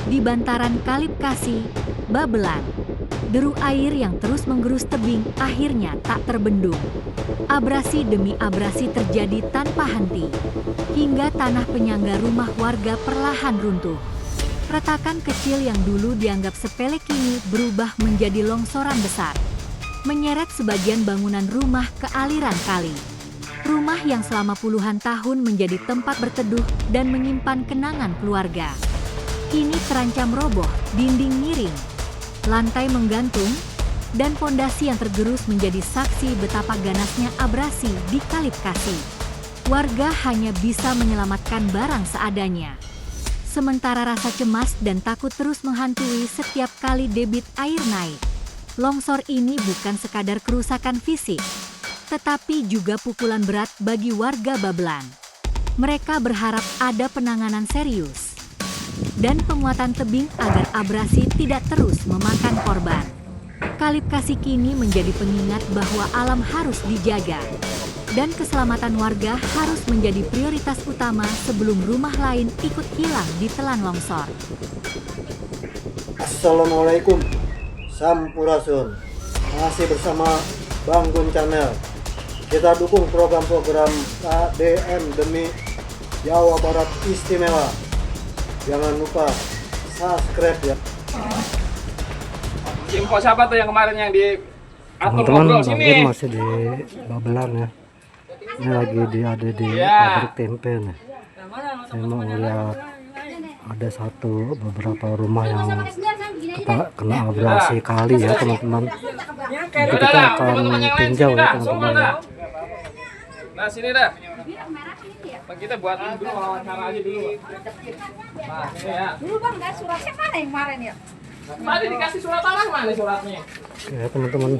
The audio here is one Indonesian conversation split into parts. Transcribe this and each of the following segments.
Di bantaran Kali Bekasi, Babelan, deru air yang terus menggerus tebing akhirnya tak terbendung. Abrasi demi abrasi terjadi tanpa henti, hingga tanah penyangga rumah warga perlahan runtuh. Retakan kecil yang dulu dianggap sepele kini berubah menjadi longsoran besar, menyeret sebagian bangunan rumah ke aliran kali. Rumah yang selama puluhan tahun menjadi tempat berteduh dan menyimpan kenangan keluarga, kini terancam roboh, dinding miring, lantai menggantung, dan fondasi yang tergerus menjadi saksi betapa ganasnya abrasi di Kali Bekasi. Warga hanya bisa menyelamatkan barang seadanya, sementara rasa cemas dan takut terus menghantui setiap kali debit air naik. Longsor ini bukan sekadar kerusakan fisik, tetapi juga pukulan berat bagi warga Babelan. Mereka berharap ada penanganan serius dan penguatan tebing agar abrasi tidak terus memakan korban. Kali Bekasi kini menjadi pengingat bahwa alam harus dijaga dan keselamatan warga harus menjadi prioritas utama sebelum rumah lain ikut hilang ditelan longsor. Assalamualaikum, Sampurasun. Masih bersama Bang Gun Channel. Kita dukung program-program KDM demi Jawa Barat Istimewa. Jangan lupa subscribe ya. Info siapa tuh yang kemarin yang di atur Teman-teman, ngobrol sini? masih di Babelan ya. Ini lagi ada di Ya. pabrik tempe nih. Saya mau lihat ada beberapa rumah yang kena abrasi kali ya teman-teman. Nanti kita akan tinjau ya teman-teman ya. Nah sini dah. Bang, kita buat ini dulu wawancara aja dulu. Nah ini ya. Dulu bang, nggak suratnya mana yang kemarin ya? Tadi dikasih surat tanah mana suratnya? Oke ya teman-teman,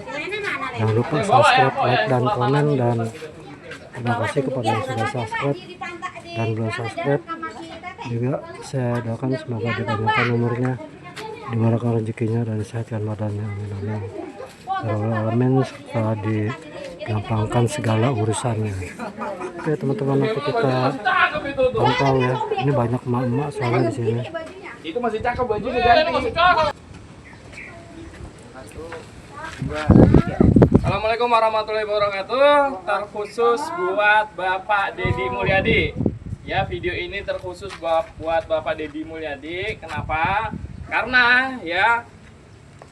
jangan lupa subscribe, like, dan komen, dan terima kasih kepada yang sudah subscribe dan belum subscribe. Juga saya doakan semoga dibanyakan umurnya, dimurahkan rezekinya, dan disehatkan badannya, amin amin. Amin, serta digampangkan segala urusannya. Oke teman-teman, nanti kita pantau ya. Ini banyak emak-emak soalnya di sini. Itu masih cakep baju diganti. Assalamualaikum warahmatullahi wabarakatuh. Terkhusus buat Bapak Deddy Mulyadi. Ya, video ini terkhusus buat Bapak Deddy Mulyadi. Kenapa? Karena ya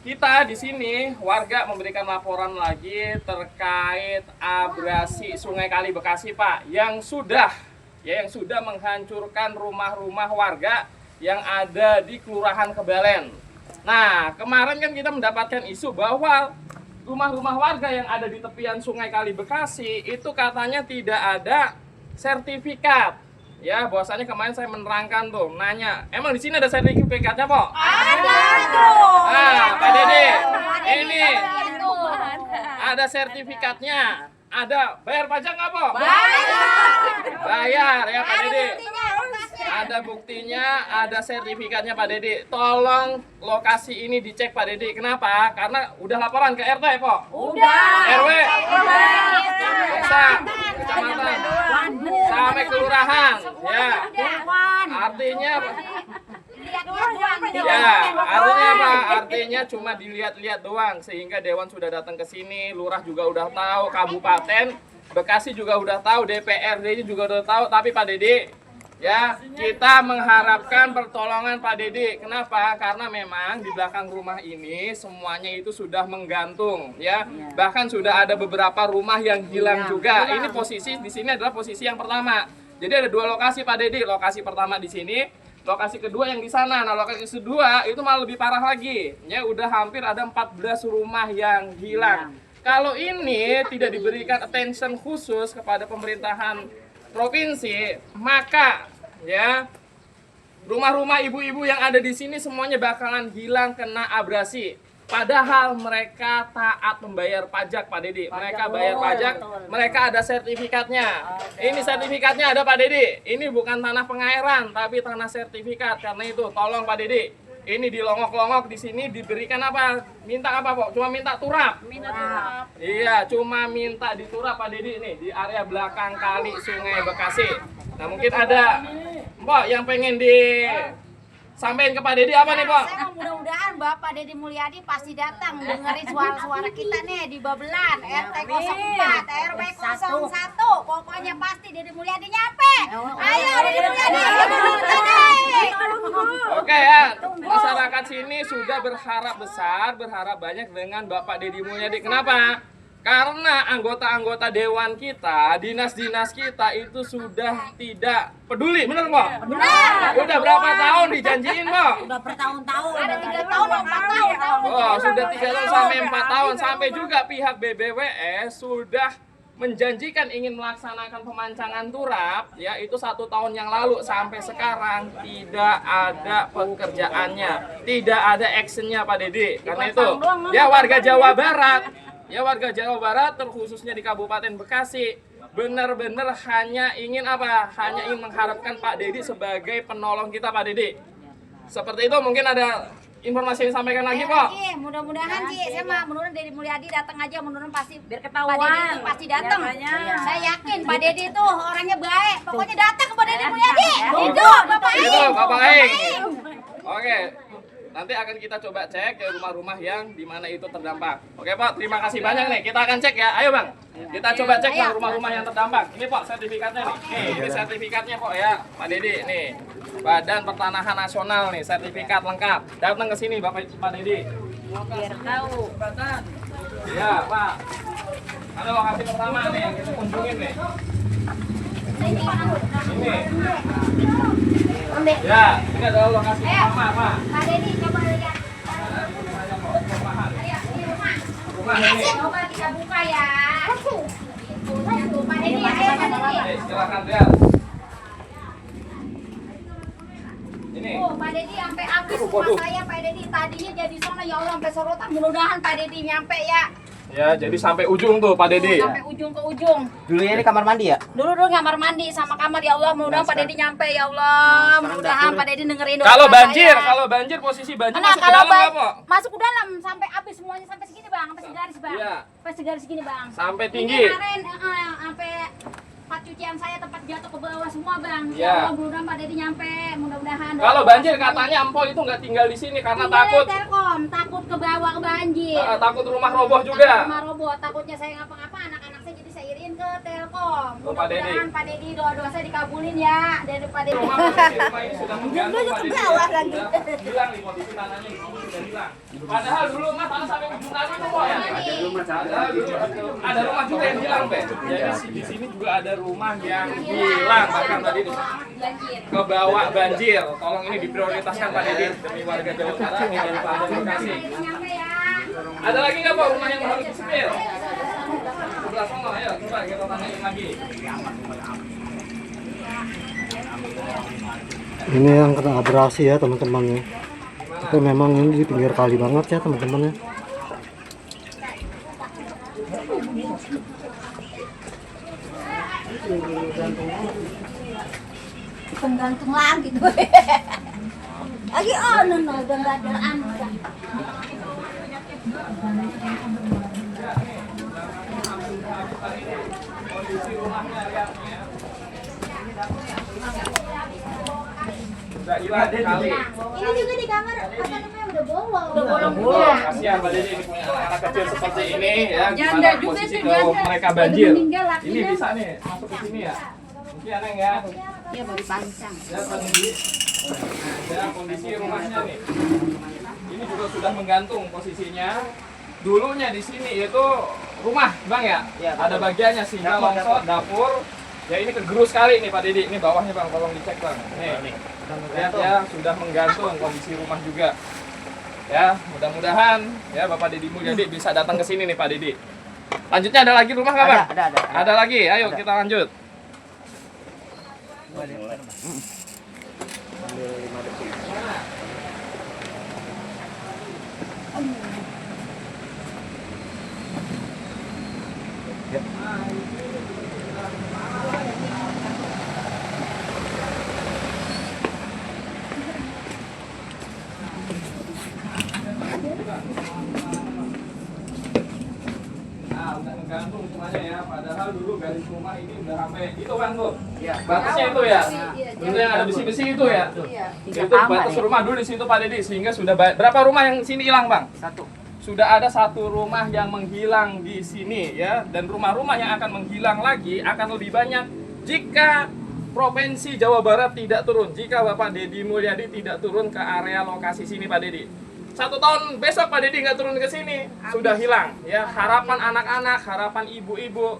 kita di sini warga memberikan laporan lagi terkait abrasi Sungai Kali Bekasi, Pak, yang sudah menghancurkan rumah-rumah warga yang ada di Kelurahan Kebalen. Nah, kemarin kan kita mendapatkan isu bahwa rumah-rumah warga yang ada di tepian Sungai Kali Bekasi itu katanya tidak ada sertifikat. Ya, bahwasannya kemarin saya menerangkan tuh, nanya, emang di sini ada sertifikatnya, Pak? Ada tuh. Nah, Pak Dede, ini ada sertifikatnya. Ada, bayar pajak nggak, Pak? Bayar ya, Pak Dede. Ada buktinya, ada sertifikatnya, Pak Dede. Tolong lokasi ini dicek, Pak Dede. Kenapa? Karena udah laporan ke RT, Pak? Udah. RW? Desa, kecamatan, sampai kelurahan. Ya, artinya artinya apa? Artinya cuma dilihat-lihat doang, sehingga Dewan sudah datang ke sini, Lurah juga udah tahu, Kabupaten Bekasi juga udah tahu, DPRD juga udah tahu, tapi Pak Dede, ya, kita mengharapkan pertolongan Pak Dede. Kenapa? Karena memang di belakang rumah ini semuanya itu sudah menggantung, ya. Bahkan sudah ada beberapa rumah yang hilang juga. Ini posisi di sini adalah posisi yang pertama. Jadi ada dua lokasi, Pak Dede. Lokasi pertama di sini, lokasi kedua yang di sana. Nah, lokasi kedua itu malah lebih parah lagi. Ya, udah hampir ada 14 rumah yang hilang. Kalau ini tidak diberikan attention khusus kepada pemerintahan provinsi, maka ya rumah-rumah ibu-ibu yang ada di sini semuanya bakalan hilang kena abrasi. Padahal mereka taat membayar pajak, Pak Dede. Mereka bayar pajak, mereka ada sertifikatnya. Ini sertifikatnya ada, Pak Dede. Ini bukan tanah pengairan, tapi tanah sertifikat. Karena itu, tolong Pak Dede, ini dilongok-longok di sini diberikan apa? Minta apa, Pak? Cuma minta turap. Iya, cuma minta diturap, Pak Dede, nih di area belakang kali Sungai Bekasi. Nah, mungkin ada Mbak yang pengen Sampein ke Pak Dedi apa nih, Pak? Saya mau mudah-mudahan Bapak Dedi Mulyadi pasti datang dengerin suara-suara kita nih di Babelan RT 04 RW 01. Pokoknya pasti Dedi Mulyadi nyampe. Ayo Dedi Mulyadi. Oke ya, masyarakat sini sudah berharap besar, berharap banyak dengan Bapak Dedi Mulyadi. Kenapa? Karena anggota-anggota dewan kita, dinas-dinas kita itu sudah tidak peduli, bener Pak? Benar. Udah berapa tahun dijanjiin Pak? Udah bertahun-tahun. Ada 3 tahun, 4 tahun. Oh, sudah 3 tahun sampai 4 tahun. Sampai juga pihak BBWS sudah menjanjikan ingin melaksanakan pemancangan turap, ya itu 1 tahun yang lalu. Sampai sekarang tidak ada pekerjaannya, tidak ada actionnya Pak Dedi. Karena itu, ya warga Jawa Barat, terkhususnya di Kabupaten Bekasi, benar-benar hanya ingin apa? Hanya ingin mengharapkan Pak Dedi sebagai penolong kita Pak Dedi. Seperti itu, mungkin ada informasi yang disampaikan lagi Pak. Mudah-mudahan Ci, saya mah mudah-mudahan Dedi Mulyadi datang aja, mudah-mudahan pasti biar ketahuan. Pak Dedi itu pasti datang. Saya yakin Pak Dedi itu orangnya baik. Pokoknya datang ke Pak Dedi Mulyadi. Itu Bapak Itu Aing. Bapak Aing. Oke. Nanti akan kita coba cek ke rumah-rumah yang di mana itu terdampak. Oke Pak, terima kasih banyak nih. Kita akan cek ya. Ayo Bang, kita coba cek Bang rumah-rumah yang terdampak. Ini Pak sertifikatnya nih. Ini sertifikatnya Pak ya, Pak Dedi nih. Badan Pertanahan Nasional nih, sertifikat lengkap. Datang ke sini Pak Dedi. Biar tahu. Ya Pak. Ada lokasi pertama nih yang kita kunjungin nih. Ini. Ya, ini adalah lokasi pertama Pak. Pak Dedi coba lihat. Rumah ini. Coba kita buka ya. Tuh, Pak Dedi, ayo Pak Dedi. Silakan lihat. Ini. Pak Dedi sampai habis rumah saya Pak Dedi. Tadinya jadi sono ya Allah sampai sorotan. Mudah-mudahan Pak Dedi nyampe ya. Ya, jadi sampai ujung tuh Pak Dedi. Sampai ujung ke ujung. Dulunya ini kamar mandi ya? Dulu kamar mandi sama kamar ya Allah. Mudah-mudahan Pak Dedi nyampe ya Allah. Mudah-mudahan Pak Dedi dengerin doa Kalau banjir, saya. kalau banjir posisi banjir Nah, masuk ke kalau dalam nggak Pak? masuk ke dalam sampai habis semuanya sampai segini Bang, sampai segaris Bang. Iya. Sampai segaris segini Bang. Sampai Ini tinggi. kemarin sampai tempat cucian saya tempat jatuh ke bawah semua Bang. Iya. Ya Allah, mudah-mudahan Pak Dedi nyampe, mudah-mudahan. Kalau banjir katanya Empok itu nggak tinggal di sini karena takut Telkom, takut ke bawah ke banjir. takut rumah roboh juga. Rumah roboh, takutnya saya ngapa-ngapa anak-anak saya jadi saya iriin ke Telkom. Oh, Pak Dedi. Mudah-mudahan Pak Dedi doa-doa saya dikabulin ya dari Pak Dedi. Rumah ini sudah menggantung Pak Dedi. Sudah hilang nih kondisi tanahnya di sini sudah hilang. Padahal dulu Mas tanah sampai ujung tadi tuh Pak ya. Ada rumah juga yang hilang Pak. Jadi di sini juga ada rumah yang hilang bahkan tadi itu ke bawah banjir. Tolong ini diprioritaskan Pak Dedi demi warga Jawa Barat dan Kabupaten Bekasi. Nyampe ya. Ada lagi nggak Pak rumah yang harus disepil? Sebelah sana, ayo coba kita tanyain lagi. Ini yang kena abrasi ya teman-teman ya. Tapi memang ini di pinggir kali banget ya teman-teman ya. Penggantung lagi tuh. Lagi udah nggak ada anu. Udah hilang kali. Ini juga di kamar apa namanya udah bolong. Udah Oh, kasihan Mbak Dedi ini punya anak kecil seperti ini ya. Janda Gimana juga posisi sih, kalau janda. mereka banjir? Udah meninggal lakinya. Ini bisa nih masuk ke sini ya. Mungkin Neng ya. Iya baru pancang. Ya Pak Dedi. Ya kondisi rumahnya nih. Ini juga sudah menggantung posisinya. Dulunya di sini itu rumah, Bang ya? Iya, Ada bagiannya sehingga longsor dapur. Ya ini kegerus sekali nih Pak Dedi. Ini bawahnya Bang, tolong dicek Bang. Nih. Lihat ya, sudah menggantung kondisi rumah juga. Ya, mudah-mudahan ya Bapak Dedi Mulyadi bisa datang ke sini nih Pak Dedi. Lanjutnya ada lagi rumah nggak Bang? Ada. Ada lagi, ayo kita lanjut. Nah, udah menggantung rumahnya ya. Padahal dulu garis rumah ini udah sampai itu kan tuh. Batasnya itu ya. Itu yang ada besi-besi itu ya. Itu batas rumah dulu di situ Pak Dedi, sehingga sudah berapa rumah yang sini hilang Bang? Satu. Sudah ada satu rumah yang menghilang di sini ya, dan rumah-rumah yang akan menghilang lagi akan lebih banyak jika Provinsi Jawa Barat tidak turun, jika Bapak Deddy Mulyadi tidak turun ke area lokasi sini Pak Deddy. 1 tahun besok Pak Deddy nggak turun ke sini, sudah hilang ya. Harapan anak-anak, harapan ibu-ibu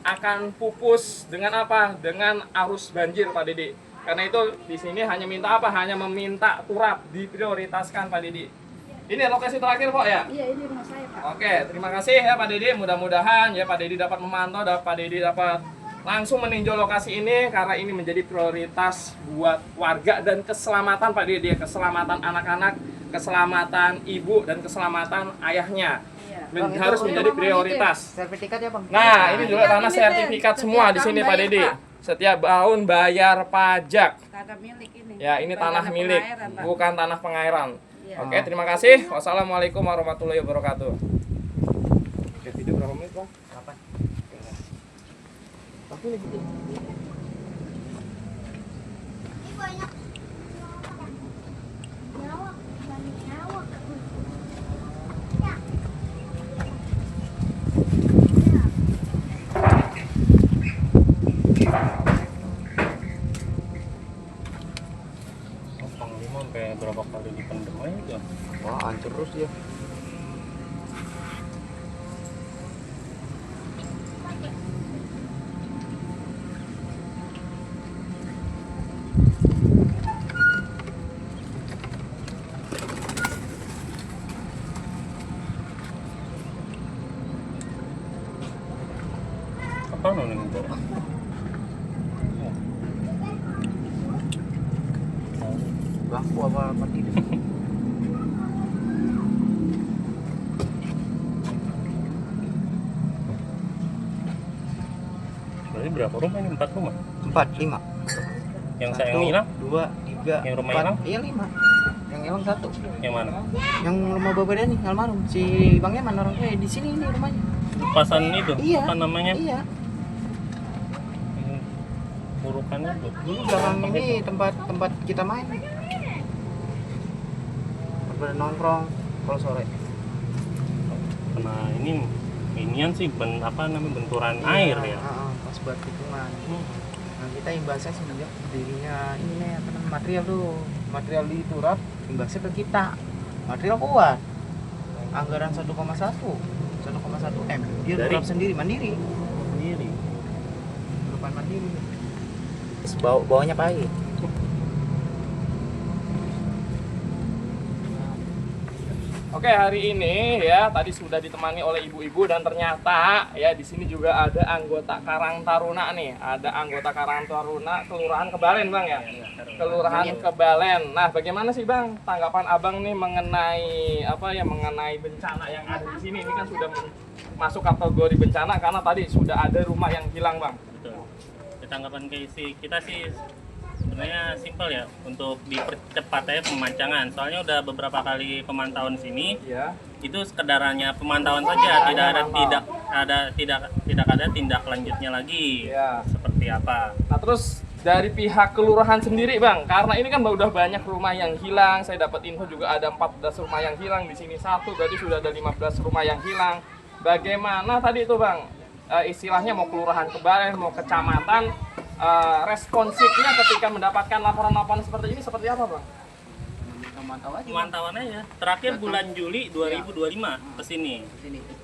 akan pupus dengan apa? Dengan arus banjir Pak Deddy. Karena itu di sini hanya minta apa? Hanya meminta turap diprioritaskan Pak Deddy. Ini lokasi terakhir Pak ya? Iya, ini rumah saya Pak. Oke, terima kasih ya Pak Deddy. Mudah-mudahan ya Pak Deddy dapat memantau, Pak Deddy dapat langsung meninjau lokasi ini karena ini menjadi prioritas buat warga dan keselamatan Pak Deddy, keselamatan anak-anak, keselamatan ibu dan keselamatan ayahnya. Harus menjadi prioritas. Sertifikat ya Bang? Nah, ini juga tanah sertifikat semua di sini Pak Deddy. Setiap tahun bayar pajak. Tanah milik ini. Ya, ini tanah milik, pengairan, Pak. bukan tanah pengairan. Iya. Oke, terima kasih. Wassalamualaikum warahmatullahi wabarakatuh. Oke, video berapa menit, Bang? 8. Panglima sampai berapa kali dipendem aja. Wah, hancur terus ya. Apa nih itu? Bangku apa mati? Berarti berapa rumah ini? 4 rumah? 4, 5. Yang saya yang hilang? 2, 3, Yang rumah 4. hilang? Iya 5. Yang hilang 1. Yang mana? Yang rumah Bapak Dani, almarhum. Si Bang Eman orang di sini ini rumahnya. Pasan itu? Iya. Apa namanya? Iya. Burukannya itu. Dulu belakang ini tempat kita main. Tempat nongkrong kalau sore. Kena inian sih apa namanya benturan air ya. Pas buat hitungan. Nah, kita imbasnya semenjak berdirinya ini nih apa namanya material tuh. Material di turap imbasnya ke kita. Material kuat. Anggaran 1,1 M. Dia Dari? turap sendiri mandiri. Sendiri. Turapan mandiri. Terus bawahnya pahit. Oke, hari ini ya tadi sudah ditemani oleh ibu-ibu dan ternyata ya di sini juga ada anggota Karang Taruna nih. Ada anggota Karang Taruna Kelurahan Kebalen, Bang ya. Kelurahan Kebalen. Nah, bagaimana sih Bang tanggapan Abang nih mengenai mengenai bencana yang ada di sini? Ini kan sudah masuk kategori bencana karena tadi sudah ada rumah yang hilang, Bang. Betul. Tanggapan kita sih sebenarnya simpel ya, untuk dipercepat ya pemancangan. Soalnya udah beberapa kali pemantauan sini. Ya. Itu sekedarannya pemantauan saja, tidak ada tindak lanjutnya lagi. Ya. Seperti apa? Nah, terus dari pihak kelurahan sendiri, Bang, karena ini kan udah banyak rumah yang hilang. Saya dapat info juga ada 14 rumah yang hilang, di sini 1, berarti sudah ada 15 rumah yang hilang. Bagaimana tadi itu, Bang? Istilahnya mau kelurahan Kebalen, mau kecamatan, responsifnya ketika mendapatkan laporan-laporan seperti ini seperti apa, Bang? Pemantauan aja. Terakhir bulan Juli 2025 ke sini.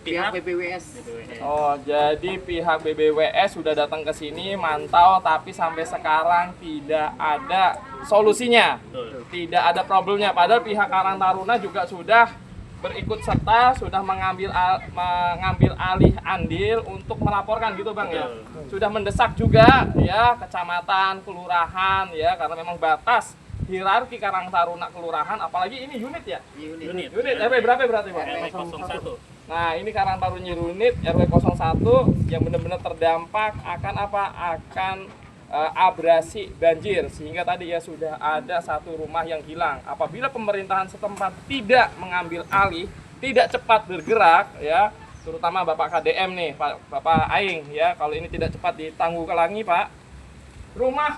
Pihak BBWS. Oh, jadi pihak BBWS sudah datang ke sini mantau, tapi sampai sekarang tidak ada solusinya. Betul. Tidak ada problemnya. Padahal pihak Karang Taruna juga sudah berikut serta, sudah mengambil alih andil untuk melaporkan gitu, Bang ya. Sudah mendesak juga ya kecamatan, kelurahan ya, karena memang batas hierarki Karang Taruna kelurahan, apalagi ini unit ya. Unit. RW berapa berarti, Bang? RW 01. Nah, ini Karang Taruna unit RW 01 yang benar-benar terdampak akan apa? Akan abrasi banjir, sehingga tadi ya sudah ada 1 rumah yang hilang. Apabila pemerintahan setempat tidak mengambil alih, tidak cepat bergerak ya, terutama Bapak KDM nih, Bapak Aing ya, kalau ini tidak cepat ditanggulangi Pak.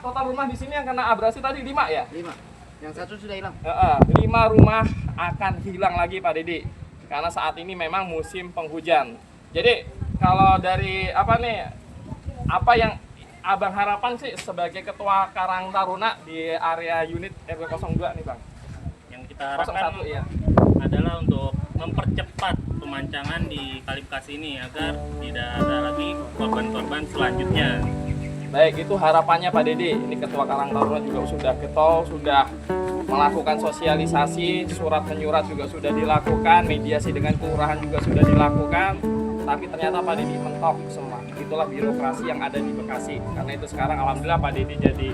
Total rumah di sini yang kena abrasi tadi 5 ya? 5. Yang satu sudah hilang. 5 rumah akan hilang lagi Pak Dedi. Karena saat ini memang musim penghujan. Jadi kalau dari apa yang Abang harapan sih sebagai Ketua Karang Taruna di area unit RW 02 nih Bang? Yang kita harapkan 01 ya. adalah untuk mempercepat pemancangan di Kali Bekasi ini agar tidak ada lagi korban-korban selanjutnya. Baik, itu harapannya Pak Dedi. Ini Ketua Karang Taruna juga sudah getol, sudah melakukan sosialisasi, surat menyurat juga sudah dilakukan, mediasi dengan kelurahan juga sudah dilakukan. Tapi ternyata Pak Dedi mentok semua. Itulah birokrasi yang ada di Bekasi. Karena itu sekarang alhamdulillah Pak Dedi jadi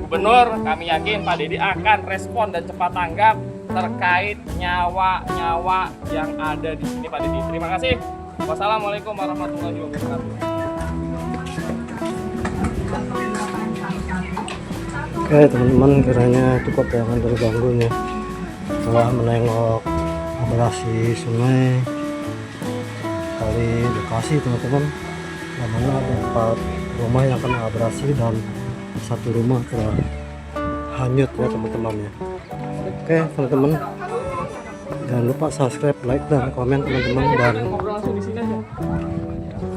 gubernur. Kami yakin Pak Dedi akan respon dan cepat tanggap terkait nyawa-nyawa yang ada di sini Pak Dedi. Terima kasih. Wassalamualaikum warahmatullahi wabarakatuh. Oke teman-teman, kiranya cukup jangan terganggu nih setelah menengok abrasi sungai Kali Bekasi teman-teman, yang mana ada 4 rumah yang kena abrasi dan 1 rumah telah hanyut ya teman-teman ya. Oke teman-teman, jangan lupa subscribe, like dan komen teman-teman, dan Ngobrol langsung di sini aja.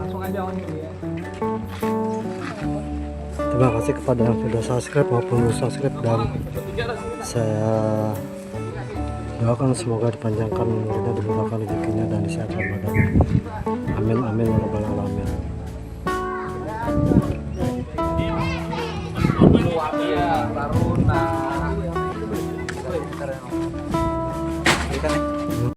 Langsung aja on ya. terima kasih kepada yang sudah subscribe maupun belum subscribe, dan saya doakan semoga dipanjangkan umurnya, dimurahkan rezekinya dan disehatkan badannya. Amin amin